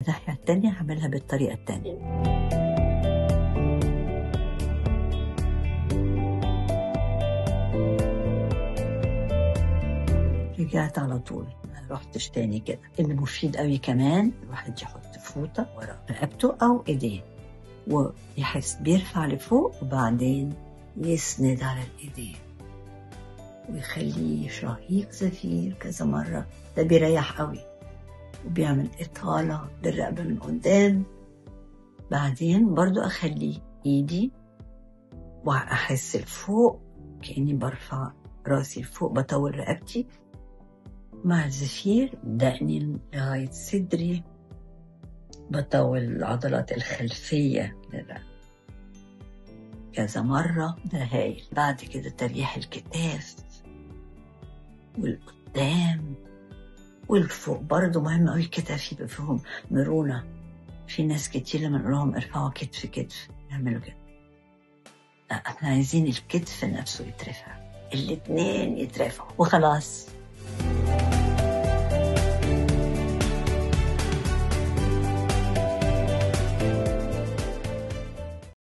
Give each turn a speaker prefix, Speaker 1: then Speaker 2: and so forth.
Speaker 1: الناحية التانية هعملها بالطريقة التانية. رجعت على طول، ما رحتش تاني كده. اللي مفيد قوي كمان الواحد يحط فوطة ورا رقبته أو إيديه ويحس بيرفع لفوق وبعدين يسند على الإيدين ويخليه شهيق زفير كذا مرة. ده بيريح قوي وبيعمل إطالة للرقبة من قدام. بعدين برضو أخلي إيدي وأحس لفوق كأني برفع راسي لفوق، بطول رقبتي مع الزفير دقني لغاية صدري، بطول العضلات الخلفية للرقبة كذا مرة. ده هايل. بعد كده تريح الكتاف والقدام والفوق برضو مهم قوي. الكتاف يبقى فيهم مرونة. في ناس كتير لما نقول لهم ارفعوا كتف كتف يعملوا كده. لا، احنا عايزين الكتف نفسه يترفع، الاتنين يترفعوا وخلاص.